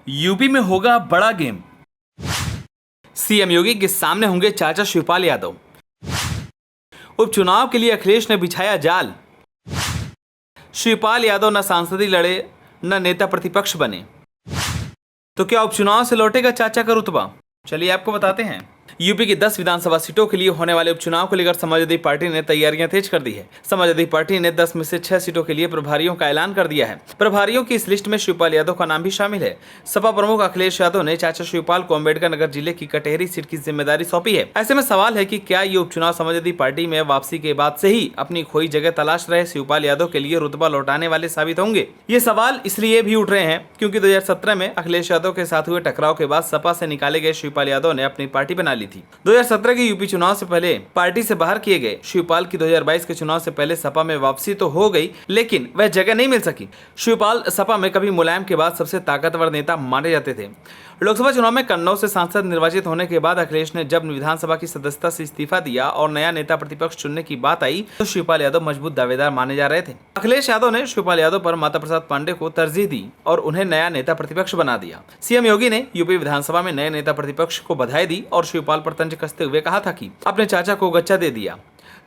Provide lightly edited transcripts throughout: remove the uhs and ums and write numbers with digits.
UP में होगा बड़ा गेम। सीएम योगी के सामने होंगे चाचा शिवपाल यादव। उपचुनाव के लिए अखिलेश ने बिछाया जाल। शिवपाल यादव न सांसदी लड़े न नेता प्रतिपक्ष बने, तो क्या उपचुनाव से लौटेगा चाचा का रुतबा? चलिए आपको बताते हैं। यूपी की 10 विधानसभा सीटों के लिए होने वाले उपचुनाव को लेकर समाजवादी पार्टी ने तैयारियां तेज कर दी है। समाजवादी पार्टी ने 10 में से 6 सीटों के लिए प्रभारियों का ऐलान कर दिया है। प्रभारियों की इस लिस्ट में शिवपाल यादव का नाम भी शामिल है। सपा प्रमुख अखिलेश यादव ने चाचा शिवपाल को अम्बेडकर नगर जिले की कटेहरी सीट की जिम्मेदारी सौंपी है। ऐसे में सवाल है कि क्या ये उपचुनाव समाजवादी पार्टी में वापसी के बाद से ही अपनी खोई जगह तलाश रहे शिवपाल यादव के लिए रुतबा लौटाने वाले साबित होंगे? ये सवाल इसलिए भी उठ रहे हैं क्योंकि 2017 में अखिलेश यादव के साथ हुए टकराव के बाद सपा से निकाले गए शिवपाल यादव ने अपनी पार्टी बना ली थी। 2017 के यूपी चुनाव से पहले पार्टी से बाहर किए गए शिवपाल की 2022 के चुनाव से पहले सपा में वापसी तो हो गई, लेकिन वह जगह नहीं मिल सकी। शिवपाल सपा में कभी मुलायम के बाद सबसे ताकतवर नेता माने जाते थे। लोकसभा चुनाव में कन्नौज से सांसद निर्वाचित होने के बाद अखिलेश ने जब विधानसभा की सदस्यता से इस्तीफा दिया और नया नेता प्रतिपक्ष चुनने की बात आई तो शिवपाल यादव मजबूत दावेदार माने जा रहे थे। अखिलेश यादव ने शिवपाल यादव पर माता प्रसाद पांडे को तरजीह दी और उन्हें नया नेता प्रतिपक्ष बना दिया। सीएम योगी ने यूपी विधानसभा में नए नेता प्रतिपक्ष को बधाई दी और शिवपाल पर तंज कसते हुए कहा था कि अपने चाचा को गच्चा दे दिया।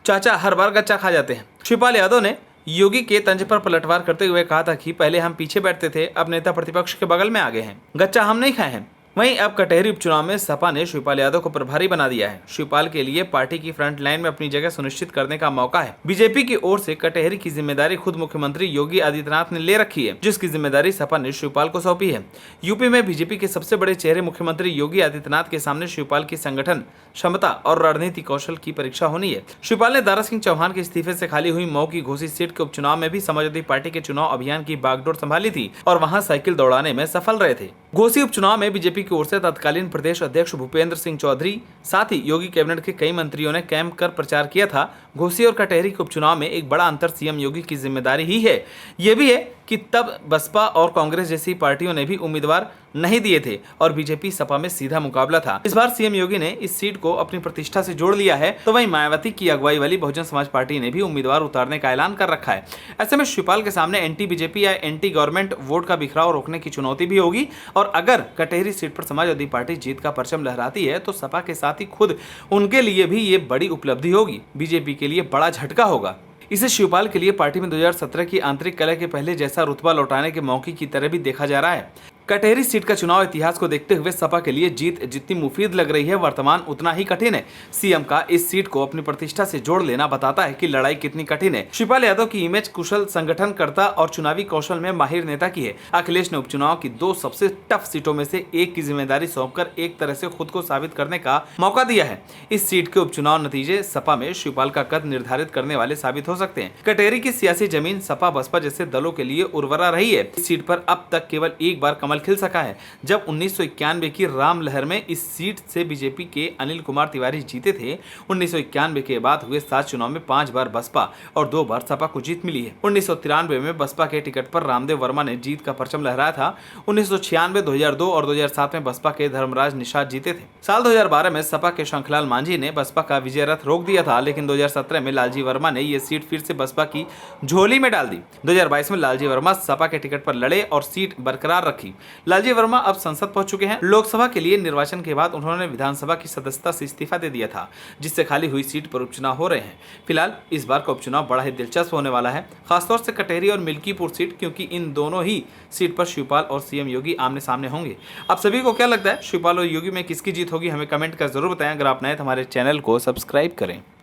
चाचा हर बार गच्चा खा जाते हैं। शिवपाल यादव ने योगी के तंज पर पलटवार करते हुए कहा था कि पहले हम पीछे बैठते थे, अब नेता प्रतिपक्ष के बगल में आ गए हैं, गच्चा हम नहीं खाए हैं। वहीं अब कटेहरी उपचुनाव में सपा ने शिवपाल यादव को प्रभारी बना दिया है। शिवपाल के लिए पार्टी की फ्रंट लाइन में अपनी जगह सुनिश्चित करने का मौका है। बीजेपी की ओर से कटेहरी की जिम्मेदारी खुद मुख्यमंत्री योगी आदित्यनाथ ने ले रखी है, जिसकी जिम्मेदारी सपा ने शिवपाल को सौंपी है। यूपी में बीजेपी के सबसे बड़े चेहरे मुख्यमंत्री योगी आदित्यनाथ के सामने शिवपाल की संगठन क्षमता और रणनीति कौशल की परीक्षा होनी है। शिवपाल ने दारा सिंह चौहान के इस्तीफे से खाली हुई मऊ की घोसी सीट के उपचुनाव में भी समाजवादी पार्टी के चुनाव अभियान की बागडोर संभाली थी और वहां साइकिल दौड़ाने में सफल रहे थे। घोसी उपचुनाव में बीजेपी की ओर से तत्कालीन प्रदेश अध्यक्ष भूपेंद्र सिंह चौधरी साथ ही योगी कैबिनेट के कई मंत्रियों ने कैंप कर प्रचार किया था। घोसी और कटेहरी के उपचुनाव में एक बड़ा अंतर सीएम योगी की जिम्मेदारी ही है। ये भी है कि तब बसपा और कांग्रेस जैसी पार्टियों ने भी उम्मीदवार नहीं दिए थे और बीजेपी सपा में सीधा मुकाबला था। इस बार सीएम योगी ने इस सीट को अपनी प्रतिष्ठा से जोड़ लिया है, तो वहीं मायावती की अगुवाई वाली बहुजन समाज पार्टी ने भी उम्मीदवार उतारने का ऐलान कर रखा है। ऐसे में शिवपाल के सामने एंटी बीजेपी या एंटी गवर्नमेंट वोट का बिखराव रोकने की चुनौती भी होगी और अगर कटेहरी सीट पर समाजवादी पार्टी जीत का परचम लहराती है तो सपा के साथ ही खुद उनके लिए भी ये बड़ी उपलब्धि होगी, बीजेपी के लिए बड़ा झटका होगा। इसे शिवपाल के लिए पार्टी में 2017 की आंतरिक कलह के पहले जैसा रुतबा लौटाने के मौके की तरह भी देखा जा रहा है। कटेहरी सीट का चुनाव इतिहास को देखते हुए सपा के लिए जीत जितनी मुफीद लग रही है, वर्तमान उतना ही कठिन है। सीएम का इस सीट को अपनी प्रतिष्ठा से जोड़ लेना बताता है कि लड़ाई कितनी कठिन है। शिवपाल यादव की इमेज कुशल संगठनकर्ता और चुनावी कौशल में माहिर नेता की है। अखिलेश ने उपचुनाव की 2 सबसे टफ सीटों में से एक की जिम्मेदारी सौंपकर एक तरह से खुद को साबित करने का मौका दिया है। इस सीट के उपचुनाव नतीजे सपा में शिवपाल का कद निर्धारित करने वाले साबित हो सकते हैं। कटेहरी की सियासी जमीन सपा बसपा जैसे दलों के लिए उर्वरा रही है। इस सीट पर अब तक केवल एक बार कमल खिल सका है, जब 1991 की राम लहर में इस सीट से बीजेपी के अनिल कुमार तिवारी जीते थे। 1991 के बाद हुए 7 चुनाव में 5 बार बसपा और 2 बार सपा को जीत मिली है। 1993 में बसपा के टिकट पर रामदेव वर्मा ने जीत का परचम लहराया था। 1996, 2002 और 2007 में बसपा के धर्मराज निषाद जीते थे। साल 2012 में सपा के शंखलाल मांझी ने बसपा का विजय रथ रोक दिया था, लेकिन 2017 में लालजी वर्मा ने यह सीट फिर से बसपा की झोली में डाल दी। 2022 में लालजी वर्मा सपा के टिकट पर लड़े और सीट बरकरार रखी। लालजी वर्मा अब संसद पहुंच चुके हैं। लोकसभा के लिए निर्वाचन के बाद उन्होंने विधानसभा की सदस्यता से इस्तीफा दे दिया था, जिससे खाली हुई सीट पर उपचुनाव हो रहे हैं। फिलहाल इस बार का उपचुनाव बड़ा ही दिलचस्प होने वाला है, खासतौर से कटेहरी और मिल्कीपुर सीट, क्योंकि इन दोनों ही सीट पर शिवपाल और सीएम योगी आमने सामने होंगे। आप सभी को क्या लगता है, शिवपाल और योगी में किसकी जीत होगी? हमें कमेंट कर जरूर बताएं। अगर आप नए तो हमारे चैनल को सब्सक्राइब करें।